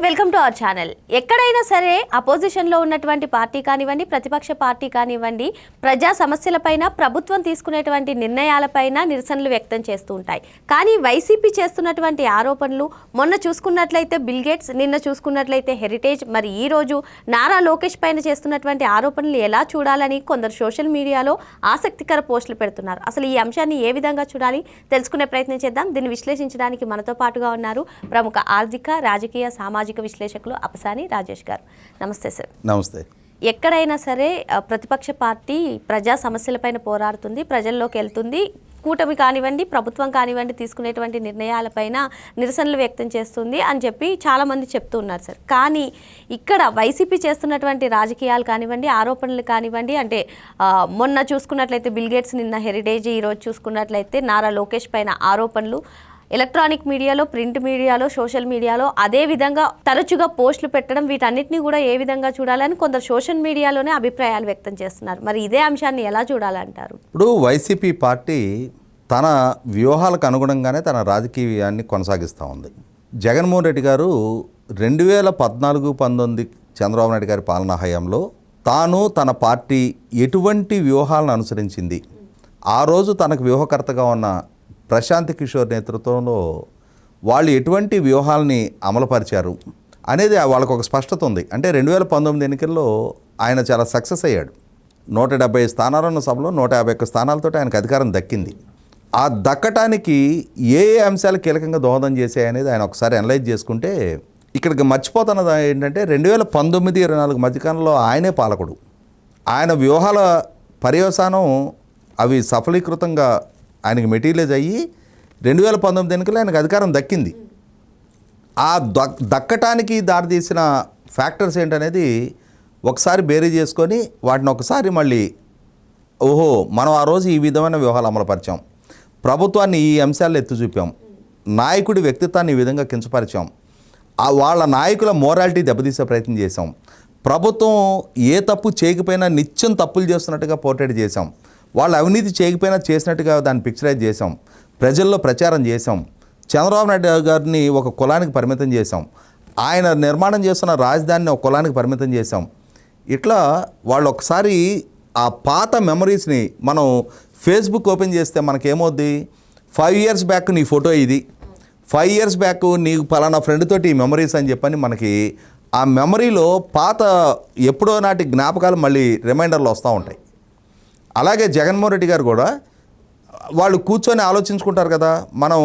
Welcome to our channel. ఎక్కడైనా సరే అపోజిషన్లో ఉన్నటువంటి పార్టీ కానివ్వండి, ప్రతిపక్ష పార్టీ కానివ్వండి, ప్రజా సమస్యలపైన ప్రభుత్వం తీసుకునేటువంటి నిర్ణయాలపైన నిరసనలు వ్యక్తం చేస్తూ ఉంటాయి. కానీ వైసీపీ చేస్తున్నటువంటి ఆరోపణలు, మొన్న చూసుకున్నట్లయితే బిల్ గేట్స్, నిన్న చూసుకున్నట్లయితే హెరిటేజ్, మరి ఈ రోజు నారా లోకేష్ పైన చేస్తున్నటువంటి ఆరోపణలు ఎలా చూడాలని కొందరు సోషల్ మీడియాలో ఆసక్తికర పోస్టులు పెడుతున్నారు. అసలు ఈ అంశాన్ని ఏ విధంగా చూడాలి తెలుసుకునే ప్రయత్నం చేద్దాం. దీన్ని విశ్లేషించడానికి మనతో పాటుగా ఉన్నారు ప్రముఖ ఆర్థిక, రాజకీయ, సామాజిక విశ్లేషకులు అపసాని రాజేష్ గారు. నమస్తే సార్. నమస్తే. ఎక్కడైనా సరే ప్రతిపక్ష పార్టీ ప్రజా సమస్యలపైన పోరాడుతుంది, ప్రజల్లోకి వెళ్తుంది. కూటమి కానివ్వండి, ప్రభుత్వం కానివ్వండి, తీసుకునేటువంటి నిర్ణయాలపైన నిరసనలు వ్యక్తం చేస్తుంది అని చెప్పి చాలామంది చెప్తూ ఉన్నారు సార్. కానీ ఇక్కడ వైసీపీ చేస్తున్నటువంటి రాజకీయాలు కానివ్వండి, ఆరోపణలు కానివ్వండి, అంటే మొన్న చూసుకున్నట్లయితే బిల్ గేట్స్, నిన్న హెరిటేజ్, ఈరోజు చూసుకున్నట్లయితే నారా లోకేష్ పైన ఆరోపణలు ఎలక్ట్రానిక్ మీడియాలో, ప్రింట్ మీడియాలో, సోషల్ మీడియాలో అదే విధంగా తరచుగా పోస్టులు పెట్టడం, వీటన్నిటిని కూడా ఏ విధంగా చూడాలని కొందరు సోషల్ మీడియాలోనే అభిప్రాయాలు వ్యక్తం చేస్తున్నారు. మరి ఇదే అంశాన్ని ఎలా చూడాలంటారు? ఇప్పుడు వైసీపీ పార్టీ తన వ్యూహాలకు అనుగుణంగానే తన రాజకీయాన్ని కొనసాగిస్తూ ఉంది. జగన్మోహన్ రెడ్డి గారు 2014-19 చంద్రబాబు నాయుడు గారి పాలనా హయాంలో తాను తన పార్టీ ఎటువంటి వ్యూహాలను అనుసరించింది, ఆ రోజు తనకు వ్యూహకర్తగా ఉన్న ప్రశాంత్ కిషోర్ నేతృత్వంలో వాళ్ళు ఎటువంటి వ్యూహాలని అమలుపరిచారు అనేది వాళ్ళకు ఒక స్పష్టత ఉంది. అంటే 2019 ఎన్నికల్లో ఆయన చాలా సక్సెస్ అయ్యాడు. 170 స్థానాలున్న సభలో 151 స్థానాలతో ఆయనకు అధికారం దక్కింది. ఆ దక్కటానికి ఏ అంశాలు కీలకంగా దోహదం చేశాయి అనేది ఆయన ఒకసారి అనలైజ్ చేసుకుంటే ఇక్కడికి మర్చిపోతున్నది ఏంటంటే 2019-24 మధ్యకాలంలో ఆయనే పాలకుడు. ఆయన వ్యూహాల పర్యవసానం అవి సఫలీకృతంగా ఆయనకి మెటీరియలైజ్ అయ్యి 2019 ఎన్నికల్లో ఆయనకు అధికారం దక్కింది. ఆ దక్కటానికి దారితీసిన ఫ్యాక్టర్స్ ఏంటనేది ఒకసారి బేరీ చేసుకొని వాటిని ఒకసారి మళ్ళీ ఓహో మనం ఆ రోజు ఈ విధమైన వ్యూహాలు అమలుపరిచాం, ప్రభుత్వాన్ని ఈ అంశాల్లో ఎత్తి చూపాం, నాయకుడి వ్యక్తిత్వాన్ని ఈ విధంగా కించపరిచాం, వాళ్ళ నాయకుల మోరాలిటీ దెబ్బతీసే ప్రయత్నం చేశాం, ప్రభుత్వం ఏ తప్పు చేయకపోయినా నిత్యం తప్పులు చేస్తున్నట్టుగా పోర్ట్రేట్ చేశాం, వాళ్ళు అవినీతి చేయకపోయినా చేసినట్టుగా దాన్ని పిక్చరైజ్ చేసాం, ప్రజల్లో ప్రచారం చేసాం, చంద్రబాబు నాయుడు గారిని ఒక కులానికి పరిమితం చేసాం, ఆయన నిర్మాణం చేస్తున్న రాజధానిని ఒక కులానికి పరిమితం చేసాం. ఇట్లా వాళ్ళు ఒకసారి ఆ పాత మెమరీస్ని మనం ఫేస్బుక్ ఓపెన్ చేస్తే మనకేమవుద్ది, 5 years బ్యాక్ నీ ఫోటో ఇది, 5 years బ్యాక్ నీకు పలానా ఫ్రెండ్ తోటి ఈ మెమరీస్ అని చెప్పని మనకి ఆ మెమరీలో పాత ఎప్పుడో నాటి జ్ఞాపకాలు మళ్ళీ రిమైండర్లు వస్తూ ఉంటాయి. అలాగే జగన్మోహన్ రెడ్డి గారు కూడా వాళ్ళు కూర్చొని ఆలోచించుకుంటారు కదా, మనం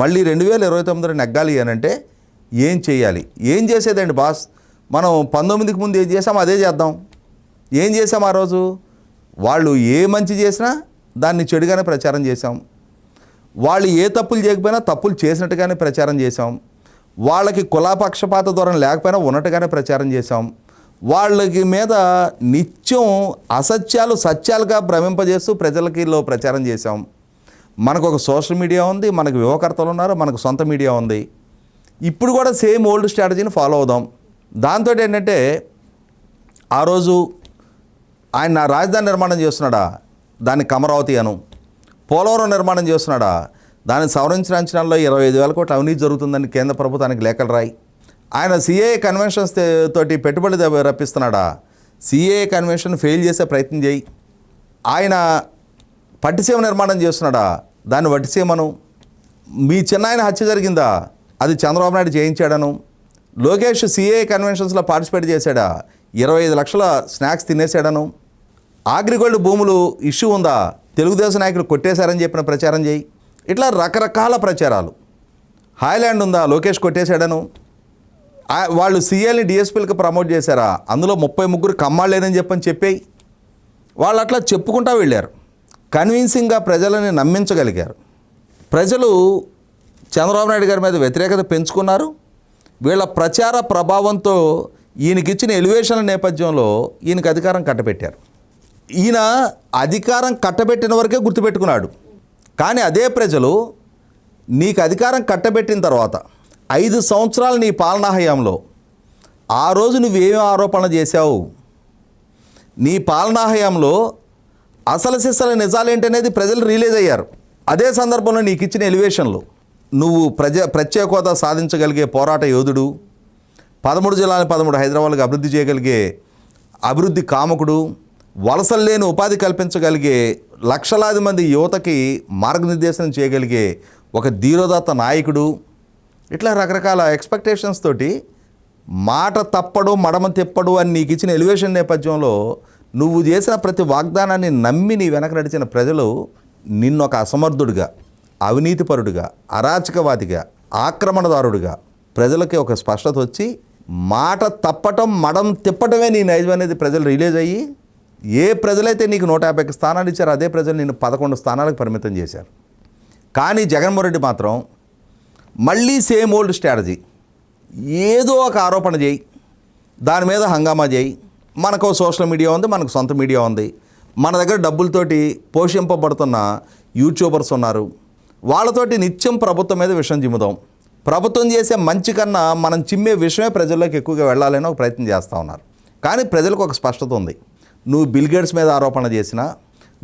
మళ్ళీ 2029 నెగ్గాలి అని అంటే ఏం చేయాలి, ఏం చేసేదండి బాస్, మనం 19కి ముందు ఏం చేసాం అదే చేద్దాం. ఏం చేసాం ఆ రోజు, వాళ్ళు ఏ మంచి చేసినా దాన్ని చెడుగానే ప్రచారం చేసాం, వాళ్ళు ఏ తప్పులు చేయకపోయినా తప్పులు చేసినట్టుగానే ప్రచారం చేసాం, వాళ్ళకి కులపక్షపాత ధోరణి లేకపోయినా ఉన్నట్టుగానే ప్రచారం చేసాం, వాళ్ళకి మీద నిత్యం అసత్యాలు సత్యాలుగా భ్రమింపజేస్తూ ప్రజలకిలో ప్రచారం చేశాం. మనకు ఒక సోషల్ మీడియా ఉంది, మనకు వ్యూహకర్తలు ఉన్నారు, మనకు సొంత మీడియా ఉంది. ఇప్పుడు కూడా సేమ్ ఓల్డ్ స్ట్రాటజీని ఫాలో అవుదాం. దాంతో ఏంటంటే ఆ రోజు ఆయన నా రాజధాని నిర్మాణం చేస్తున్నాడా, దానికి అమరావతి అను, పోలవరం నిర్మాణం చేస్తున్నాడా, దాన్ని సవరించిన అంచనాల్లో 25,000 కోట్ల అవినీతి జరుగుతుందని కేంద్ర ప్రభుత్వానికి లేఖలు రాయి. ఆయన సిఏఏ కన్వెన్షన్స్ తోటి పెట్టుబడి రప్పిస్తున్నాడా, సిఏఏ కన్వెన్షన్ ఫెయిల్ చేసే ప్రయత్నం చేయి. ఆయన పట్టిసీమ నిర్మాణం చేస్తున్నాడా, దాన్ని వట్టిసీమను. మీ చిన్నాయన హత్య జరిగిందా, అది చంద్రబాబు నాయుడు చేయించాడను. లోకేష్ సిఏఏ కన్వెన్షన్స్లో పార్టిసిపేట్ చేశాడా, 25 లక్షల స్నాక్స్ తినేసాడను. అగ్రిగోల్డ్ భూములు ఇష్యూ ఉందా, తెలుగుదేశం నాయకులు కొట్టేశారని చెప్పిన ప్రచారం చేయి. ఇట్లా రకరకాల ప్రచారాలు. హాయ్లాండ్ ఉందా, లోకేష్ కొట్టేశాడను. వాళ్ళు సీఏల్ని డిఎస్పీలకు ప్రమోట్ చేశారా, అందులో 33 కమ్మాళ్ళేనని చెప్పేయి. వాళ్ళు అట్లా చెప్పుకుంటూ వెళ్ళారు, కన్విన్సింగ్గా ప్రజలని నమ్మించగలిగారు. ప్రజలు చంద్రబాబు నాయుడు గారి మీద వ్యతిరేకత పెంచుకున్నారు. వీళ్ళ ప్రచార ప్రభావంతో ఈయనకిచ్చిన ఎలివేషన్ల నేపథ్యంలో ఈయనకు అధికారం కట్టబెట్టారు. ఈయన అధికారం కట్టబెట్టిన వరకే గుర్తుపెట్టుకున్నాడు. కానీ అదే ప్రజలు నీకు అధికారం కట్టబెట్టిన తర్వాత 5 సంవత్సరాలు నీ పాలనా హయాంలో ఆ రోజు నువ్వేమేమి ఆరోపణలు చేశావు, నీ పాలనా హయాంలో అసలు సిసల నిజాలు ఏంటనేది ప్రజలు రియలైజ్ అయ్యారు. అదే సందర్భంలో నీకు ఇచ్చిన ఎలివేషన్లు, నువ్వు ప్రత్యేక హోదా సాధించగలిగే పోరాట యోధుడు, 13 జిల్లాని 13 హైదరాబాద్కి అభివృద్ధి చేయగలిగే అభివృద్ధి కాముకుడు, వలసలు లేని ఉపాధి కల్పించగలిగే లక్షలాది మంది యువతకి మార్గనిర్దేశనం చేయగలిగే ఒక ధీరోదాత్త నాయకుడు, ఇట్లా రకరకాల ఎక్స్పెక్టేషన్స్ తోటి మాట తప్పడు మడమ తిప్పడు అని నీకు ఇచ్చిన ఎలివేషన్ నేపథ్యంలో నువ్వు చేసిన ప్రతి వాగ్దానాన్ని నమ్మి నీ వెనక నడిచిన ప్రజలు నిన్ను ఒక అసమర్థుడిగా, అవినీతిపరుడిగా, అరాచకవాదిగా, ఆక్రమణదారుడిగా ప్రజలకి ఒక స్పష్టత వచ్చి మాట తప్పటం మడం తిప్పటమే నీ నైజం అనేది ప్రజలు రిలీజ్ అయ్యి ఏ ప్రజలైతే నీకు 150 స్థానాలు ఇచ్చారో అదే ప్రజలు నిన్ను 11 స్థానాలకు పరిమితం చేశారు. కానీ జగన్మోహన్ రెడ్డి మాత్రం మళ్ళీ సేమ్ ఓల్డ్ స్ట్రాటజీ, ఏదో ఒక ఆరోపణ చేయి, దాని మీద హంగామా చేయి, మనకు సోషల్ మీడియా ఉంది, మనకు సొంత మీడియా ఉంది, మన దగ్గర డబ్బులతోటి పోషింపబడుతున్న యూట్యూబర్స్ ఉన్నారు, వాళ్ళతోటి నిత్యం ప్రభుత్వం మీద విషం చిమ్ముదాం, ప్రభుత్వం చేసే మంచి కన్నా మనం చిమ్మే విషయమే ప్రజల్లోకి ఎక్కువగా వెళ్ళాలని ఒక ప్రయత్నం చేస్తూ ఉన్నారు. కానీ ప్రజలకు ఒక స్పష్టత ఉంది. నువ్వు బిల్ గేట్స్ మీద ఆరోపణ చేసినా,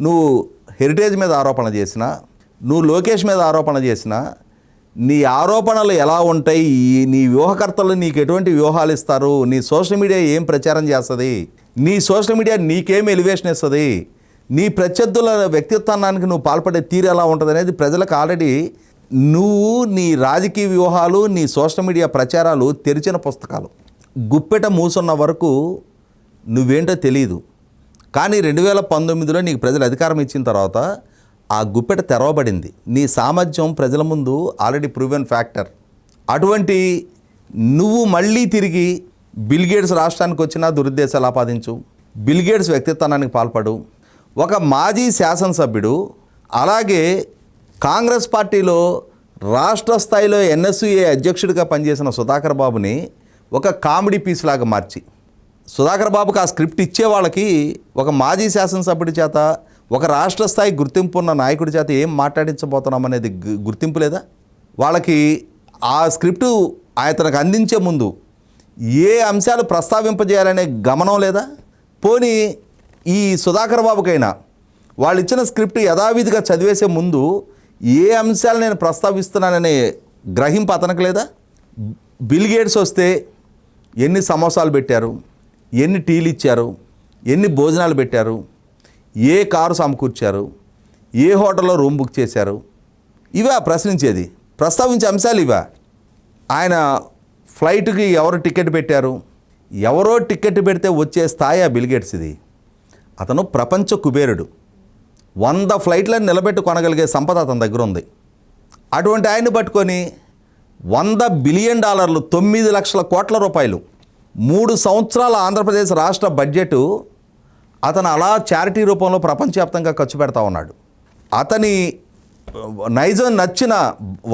నువ్వు హెరిటేజ్ మీద ఆరోపణ చేసినా, నువ్వు లోకేష్ మీద ఆరోపణ చేసినా, నీ ఆరోపణలు ఎలా ఉంటాయి, నీ వ్యూహకర్తలు నీకు ఎటువంటి వ్యూహాలు ఇస్తారు, నీ సోషల్ మీడియా ఏం ప్రచారం చేస్తుంది, నీ సోషల్ మీడియా నీకేం ఎలివేషన్ ఇస్తుంది, నీ ప్రత్యర్థుల వ్యక్తిత్వానికి నువ్వు పాల్పడే తీరు ఎలా ఉంటుంది అనేది ప్రజలకు ఆల్రెడీ నువ్వు నీ రాజకీయ వ్యూహాలు, నీ సోషల్ మీడియా ప్రచారాలు తెరిచిన పుస్తకాలు. గుప్పెట మూసున్న వరకు నువ్వేంటో తెలియదు. కానీ 2019లో నీకు ప్రజలు అధికారం ఇచ్చిన తర్వాత ఆ గుప్పెట తెరవబడింది. నీ సామర్థ్యం ప్రజల ముందు ఆల్రెడీ ప్రూవెన్ ఫ్యాక్టర్. అటువంటి నువ్వు మళ్ళీ తిరిగి బిల్ గేట్స్ రాష్ట్రానికి వచ్చినా దురుద్దేశాలు ఆపాదించు, బిల్ గేట్స్ వ్యక్తిత్వానికి పాల్పడు. ఒక మాజీ శాసనసభ్యుడు, అలాగే కాంగ్రెస్ పార్టీలో రాష్ట్ర స్థాయిలో ఎన్ఎస్యుఏ అధ్యక్షుడిగా పనిచేసిన సుధాకర్ బాబుని ఒక కామెడీ పీస్ లాగా మార్చి, సుధాకర్ బాబుకి ఆ స్క్రిప్ట్ ఇచ్చే వాళ్ళకి ఒక మాజీ శాసనసభ్యుడి చేత, ఒక రాష్ట్ర స్థాయి గుర్తింపు ఉన్న నాయకుడి చేత ఏం మాట్లాడించబోతున్నాం అనేది గుర్తింపు లేదా? వాళ్ళకి ఆ స్క్రిప్టు ఆయనకు అందించే ముందు ఏ అంశాలు ప్రస్తావింపజేయాలనే గమనం లేదా? పోనీ ఈ సుధాకర్ బాబుకైనా వాళ్ళు ఇచ్చిన స్క్రిప్ట్ యథావిధిగా చదివేసే ముందు ఏ అంశాలు నేను ప్రస్తావిస్తున్నాననే గ్రహింపు అతనికి లేదా? బిల్ గేట్స్ వస్తే ఎన్ని సమోసాలు పెట్టారు, ఎన్ని టీలు ఇచ్చారు, ఎన్ని భోజనాలు పెట్టారు, ఏ కారు సమకూర్చారు, ఏ హోటల్లో రూమ్ బుక్ చేశారు, ఇవా ప్రశ్నించేది? ప్రస్తావించే అంశాలు ఇవా? ఆయన ఫ్లైట్కి ఎవరు టికెట్ పెట్టారు, ఎవరో టికెట్ పెడితే వచ్చే స్థాయి ఆ బిల్ గేట్స్ ఇది. అతను ప్రపంచ కుబేరుడు. 100 ఫ్లైట్లను నిలబెట్టు కొనగలిగే సంపద అతని దగ్గర ఉంది. అటువంటి ఆయన్ని పట్టుకొని $100 బిలియన్, 9 లక్షల కోట్ల రూపాయలు, 3 సంవత్సరాల ఆంధ్రప్రదేశ్ రాష్ట్ర బడ్జెట్ అతను అలా చారిటీ రూపంలో ప్రపంచవ్యాప్తంగా ఖర్చు పెడతా ఉన్నాడు. అతని నైజం నచ్చిన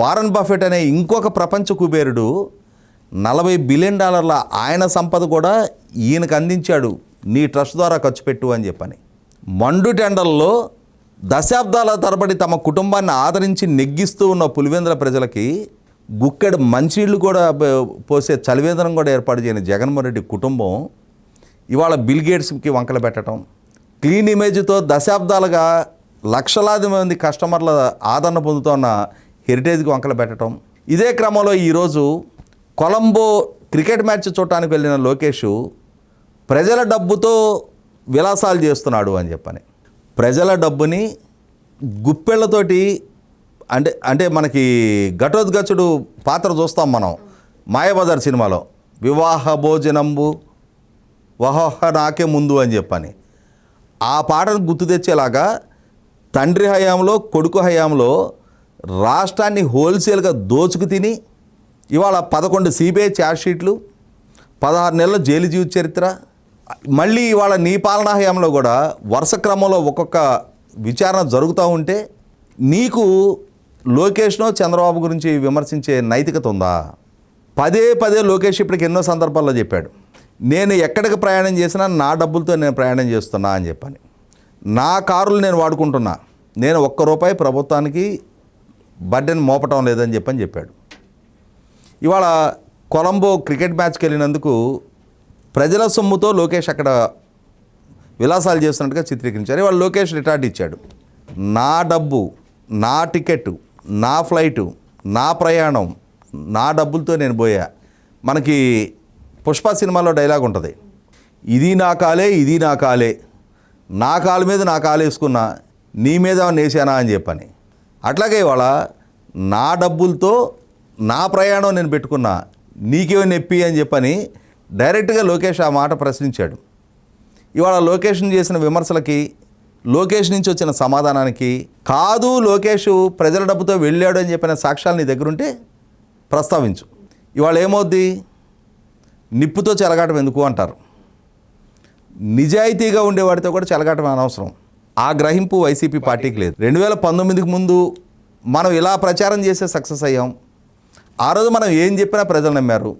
వారన్ బఫెట్ అనే ఇంకొక ప్రపంచ కుబేరుడు $40 బిలియన్ ఆయన సంపద కూడా ఈయనకు అందించాడు, నీ ట్రస్ట్ ద్వారా ఖర్చు పెట్టు అని చెప్పని. మండు టెండల్లో దశాబ్దాల తరబడి తమ కుటుంబాన్ని ఆదరించి నెగ్గిస్తూ ఉన్న పులివెందుల ప్రజలకి గుక్కెడు మంచినీళ్ళు కూడా పోసే చలివేంద్రం కూడా ఏర్పాటు చేయని జగన్మోహన్ రెడ్డి కుటుంబం ఇవాళ బిల్ గేట్స్కి వంకలు పెట్టడం, క్లీన్ ఇమేజ్తో దశాబ్దాలుగా లక్షలాది మంది కస్టమర్ల ఆదరణ పొందుతున్న హెరిటేజ్కి వంకలు పెట్టడం. ఇదే క్రమంలో ఈరోజు కొలంబో క్రికెట్ మ్యాచ్ చూడటానికి వెళ్ళిన లోకేష్ ప్రజల డబ్బుతో విలాసాలు చేస్తున్నాడు అని చెప్పని, ప్రజల డబ్బుని గుప్పెళ్లతోటి అంటే మనకి ఘటోద్గచుడు పాత్ర చూస్తాం మనం మాయాబజార్ సినిమాలో, వివాహ భోజనంబు వహోహ నాకే ముందు అని చెప్పని. ఆ పాటను గుర్తు తెచ్చేలాగా తండ్రి హయాంలో, కొడుకు హయాంలో రాష్ట్రాన్ని హోల్సేల్గా దోచుకు తిని ఇవాళ 11 సిబిఐ ఛార్జ్షీట్లు, 16 నెలల జైలు జీవిత చరిత్ర, మళ్ళీ ఇవాళ నీ పాలనా హయాంలో కూడా వరుస క్రమంలో ఒక్కొక్క విచారణ జరుగుతూ ఉంటే నీకు లోకేష్నో చంద్రబాబు గురించి విమర్శించే నైతికత ఉందా? పదే లోకేష్ ఇప్పటికి ఎన్నో సందర్భాల్లో చెప్పాడు, నేను ఎక్కడికి ప్రయాణం చేసినా నా డబ్బులతో నేను ప్రయాణం చేస్తున్నా అని చెప్పని, నా కారులు నేను వాడుకుంటున్నా, నేను ₹1 ప్రభుత్వానికి బర్డెన్ మోపటం లేదని చెప్పాడు. ఇవాళ కొలంబో క్రికెట్ మ్యాచ్కి వెళ్ళినందుకు ప్రజల సొమ్ముతో లోకేష్ అక్కడ విలాసాలు చేస్తున్నట్టుగా చిత్రీకరించారు. ఇవాళ లోకేష్ రిటార్డ్ ఇచ్చాడు, నా డబ్బు, నా టికెట్, నా ఫ్లైటు, నా ప్రయాణం, నా డబ్బులతో నేను పోయా. మనకి పుష్ప సినిమాలో డైలాగ్ ఉంటుంది, ఇది నా కాలే ఇది నా కాలే, నా కాలు మీద నా కాలు వేసుకున్నా నీ మీద నేసానా అని చెప్పని. అట్లాగే ఇవాళ నా డబ్బులతో నా ప్రయాణం నేను పెట్టుకున్నా నీకేమో నొప్పి అని చెప్పని డైరెక్ట్గా లోకేష్ ఆ మాట ప్రశ్నించాడు. ఇవాళ లోకేష్ చేసిన విమర్శలకి, లోకేష్ నుంచి వచ్చిన సమాధానానికి, కాదు లోకేష్ ప్రజల డబ్బుతో వెళ్ళాడు అని చెప్పిన సాక్ష్యాలు నీ దగ్గరుంటే ప్రస్తావించు. ఇవాళ ఏమవుద్ది, నిప్పుతో చెలగాటం ఎందుకు అంటారు. నిజాయితీగా ఉండేవాడితో కూడా చెలగాటం అనవసరం. ఆ గ్రహింపు వైసీపీ పార్టీకి లేదు. 2019కి ముందు మనం ఇలా ప్రచారం చేసే సక్సెస్ అయ్యాం. ఆ రోజు మనం ఏం చెప్పినా ప్రజలు నమ్మారు.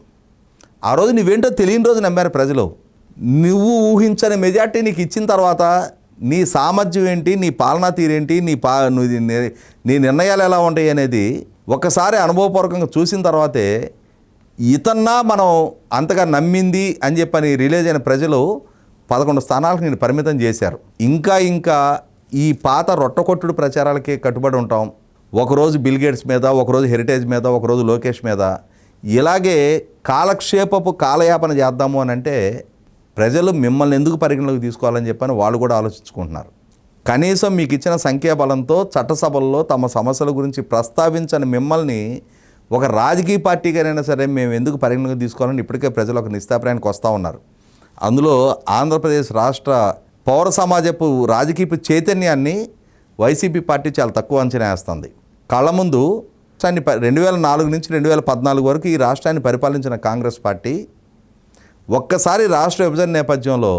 ఆ రోజు నువ్వేంటో తెలియని రోజు నమ్మారు ప్రజలు. నువ్వు ఊహించని మెజార్టీ నీకు ఇచ్చిన తర్వాత నీ సామర్థ్యం ఏంటి, నీ పాలనా తీరేంటి, నీ నిర్ణయాలు ఎలా ఉంటాయి అనేది ఒకసారి అనుభవపూర్వకంగా చూసిన తర్వాతే ఇతన్నా మనం అంతగా నమ్మింది అని చెప్పని రిలీజ్ అయిన ప్రజలు 11 స్థానాలకు నేను పరిమితం చేశారు. ఇంకా ఈ పాత రొట్టకొట్టుడు ప్రచారాలకే కట్టుబడి ఉంటాం. ఒకరోజు బిల్ గేట్స్ మీద, ఒకరోజు హెరిటేజ్ మీద, ఒకరోజు లోకేష్ మీద, ఇలాగే కాలక్షేపపు కాలయాపన చేద్దాము అని అంటే ప్రజలు మిమ్మల్ని ఎందుకు పరిగణలోకి తీసుకోవాలని చెప్పని వాళ్ళు కూడా ఆలోచించుకుంటున్నారు. కనీసం మీకు ఇచ్చిన సంఖ్యాబలంతో చట్టసభల్లో తమ సమస్యల గురించి ప్రస్తావించని మిమ్మల్ని ఒక రాజకీయ పార్టీగానైనా సరే మేము ఎందుకు పరిగణలోకి తీసుకోవాలని ఇప్పటికే ప్రజలు ఒక నిస్తాప్రాయానికి వస్తూ ఉన్నారు. అందులో ఆంధ్రప్రదేశ్ రాష్ట్ర పౌర సమాజపు రాజకీయ చైతన్యాన్ని వైసీపీ పార్టీ చాలా తక్కువ అంచనా వేస్తుంది. కళ్ళ ముందు 2004 నుంచి 2014 వరకు ఈ రాష్ట్రాన్ని పరిపాలించిన కాంగ్రెస్ పార్టీ ఒక్కసారి రాష్ట్ర విభజన నేపథ్యంలో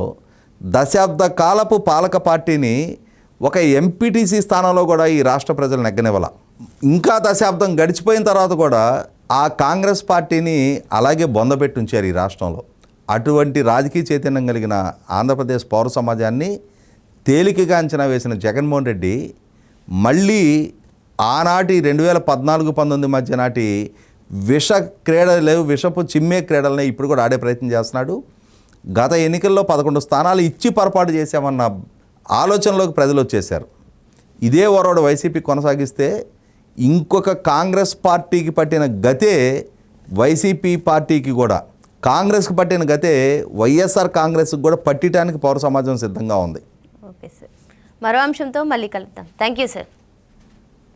దశాబ్ద కాలపు పాలక పార్టీని ఒక ఎంపీటీసీ స్థానంలో కూడా ఈ రాష్ట్ర ప్రజలు నెగ్గనివ్వాల. ఇంకా దశాబ్దం గడిచిపోయిన తర్వాత కూడా ఆ కాంగ్రెస్ పార్టీని అలాగే బొందపెట్టి ఉంచారు ఈ రాష్ట్రంలో. అటువంటి రాజకీయ చైతన్యం కలిగిన ఆంధ్రప్రదేశ్ పౌర సమాజాన్ని తేలికగా అంచనా వేసిన జగన్మోహన్ రెడ్డి మళ్ళీ ఆనాటి 2014-19 మధ్య నాటి విషపు చిమ్మే క్రీడలని ఇప్పుడు కూడా ఆడే ప్రయత్నం చేస్తున్నాడు. గత ఎన్నికల్లో 11 స్థానాలు ఇచ్చి పొరపాటు చేశామన్న ఆలోచనలోకి ప్రజలు వచ్చేశారు. ఇదే ఓరవడు వైసీపీ కొనసాగిస్తే ఇంకొక కాంగ్రెస్ పార్టీకి పట్టిన గతే వైసీపీ పార్టీకి కూడా, కాంగ్రెస్కి పట్టిన గతే వైఎస్ఆర్ కాంగ్రెస్కి కూడా పట్టడానికి పౌర సమాజం సిద్ధంగా ఉంది. ఓకే సార్, మరో అంశంతో మళ్ళీ కలుద్దాం. Thank you sir.